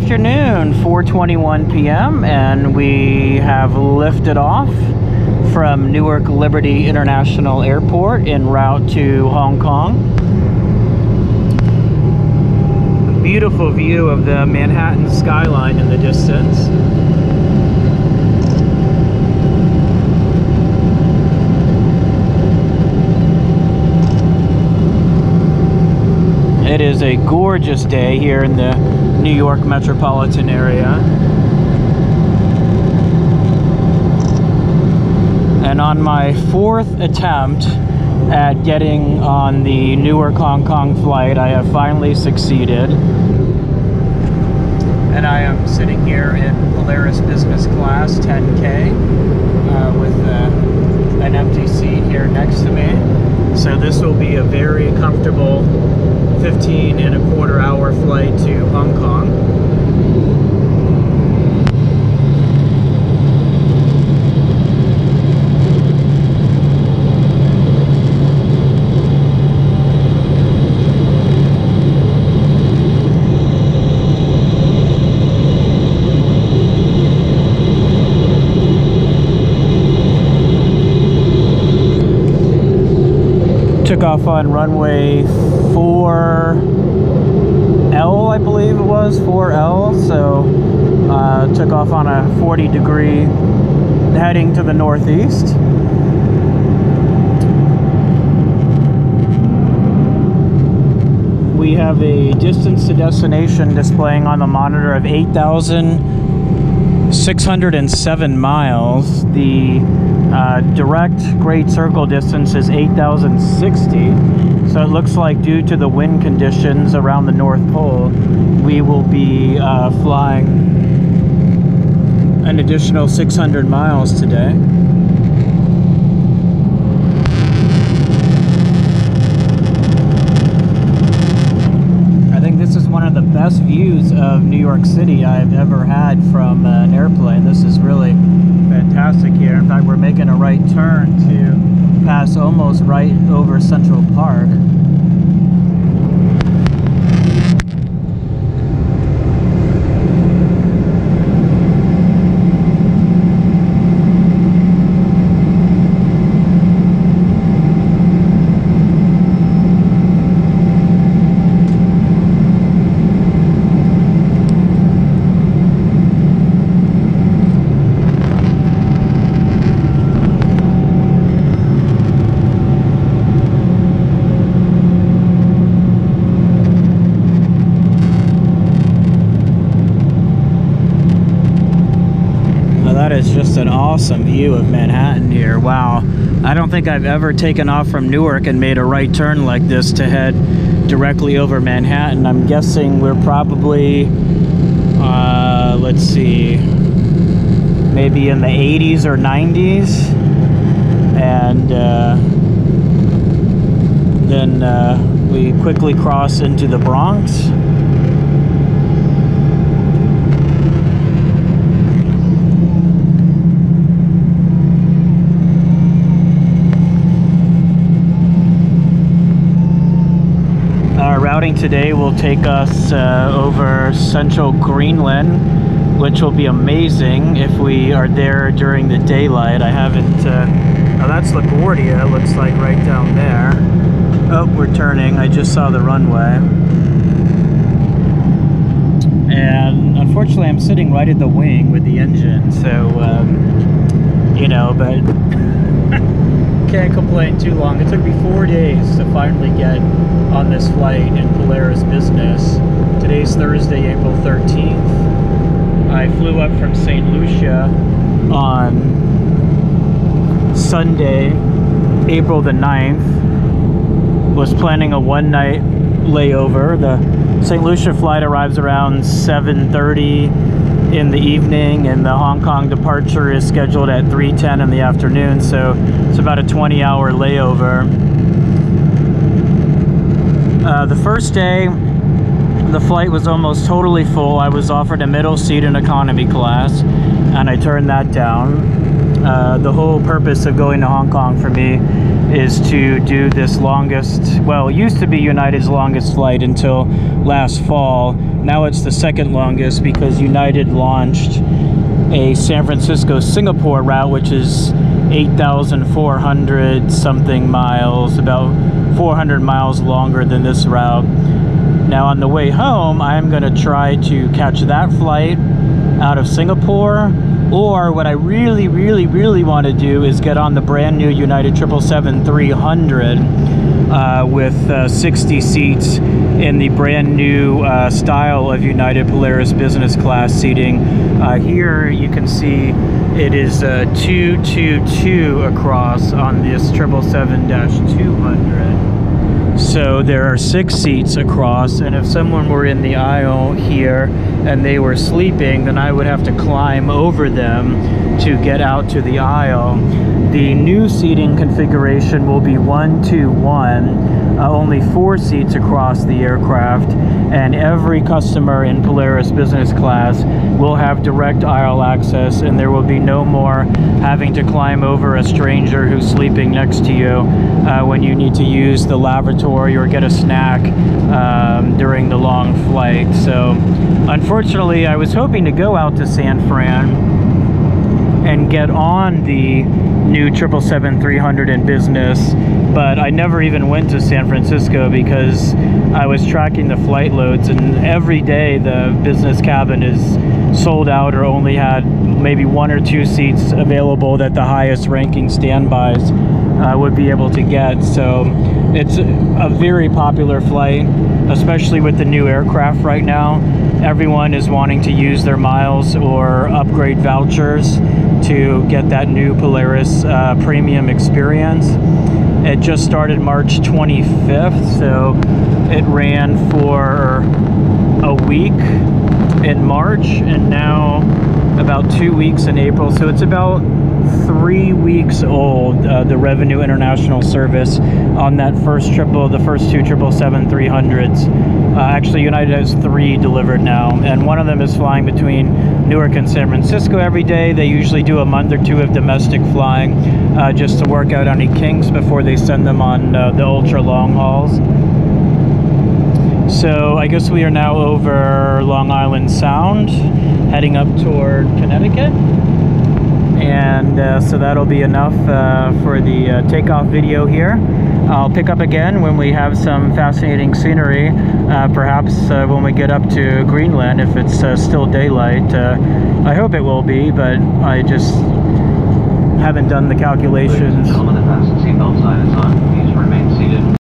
afternoon, 4:21 p.m. and we have lifted off from Newark Liberty International Airport en route to Hong Kong. A beautiful view of the Manhattan skyline in the distance. It is a gorgeous day here in the New York metropolitan area. And on my fourth attempt at getting on the Newark Hong Kong flight, I have finally succeeded. And I am sitting here in Polaris Business Class 10K with an empty seat here next to me. So this will be a very comfortable 15.25 hour flight to Hong Kong. Took off on runway 4L, I believe it was, 4L, so took off on a 40-degree heading to the northeast. We have a distance to destination displaying on the monitor of 8,607 miles. The direct great circle distance is 8,060. So it looks like due to the wind conditions around the North Pole, we will be flying an additional 600 miles today. I think this is one of the best views of New York City I've ever had from an airplane. This is really fantastic here. In fact, we're making a right turn to pass almost right over Central Park. That is just an awesome view of Manhattan here. Wow. I don't think I've ever taken off from Newark and made a right turn like this to head directly over Manhattan. I'm guessing we're probably, let's see, maybe in the 80s or 90s. And then we quickly cross into the Bronx. Routing today will take us over central Greenland, which will be amazing if we are there during the daylight. I haven't, oh, that's LaGuardia, it looks like right down there. Oh, we're turning, I just saw the runway. And unfortunately I'm sitting right at the wing with the engine, so, you know, but can't complain too long. It took me 4 days to finally get on this flight in Polaris Business. Today's Thursday, April 13th. I flew up from St. Lucia on Sunday, April the 9th. Was planning a one-night layover. The St. Lucia flight arrives around 7:30 in the evening, and the Hong Kong departure is scheduled at 3:10 in the afternoon, so it's about a 20-hour layover. The first day, the flight was almost totally full. I was offered a middle seat in economy class, and I turned that down. The whole purpose of going to Hong Kong for me is to do this longest, well, it used to be United's longest flight until last fall. Now it's the second longest because United launched a San Francisco-Singapore route, which is 8,400 something miles, about 400 miles longer than this route. Now on the way home, I'm going to try to catch that flight out of Singapore, or what I really want to do is get on the brand new United 777-300 with 60 seats in the brand new style of United Polaris business class seating. Here you can see it is 222 across on this 777-200. So there are 6 seats across, and if someone were in the aisle here and they were sleeping, then I would have to climb over them to get out to the aisle. The new seating configuration will be 1-2-1, only 4 seats across the aircraft, and every customer in Polaris business class will have direct aisle access, and there will be no more having to climb over a stranger who's sleeping next to you when you need to use the lavatory or get a snack during the long flight. So unfortunately, I was hoping to go out to San Fran and get on the new 777-300 in business, but I never even went to San Francisco because I was tracking the flight loads, and every day the business cabin is sold out or only had maybe 1 or 2 seats available that the highest ranking standbys would be able to get. So it's a very popular flight, especially with the new aircraft right now. Everyone is wanting to use their miles or upgrade vouchers to get that new Polaris premium experience. It just started March 25th, so it ran for a week in March and now about 2 weeks in April. So it's about 3 weeks old, the Revenue International service on that the first 2 777-300s. Actually, United has 3 delivered now, and one of them is flying between Newark and San Francisco every day. They usually do a month or 2 of domestic flying just to work out any kinks before they send them on the ultra long hauls. So I guess we are now over Long Island Sound, heading up toward Connecticut. And so that'll be enough for the takeoff video here. I'll pick up again when we have some fascinating scenery, perhaps when we get up to Greenland, if it's still daylight. I hope it will be, but I just haven't done the calculations.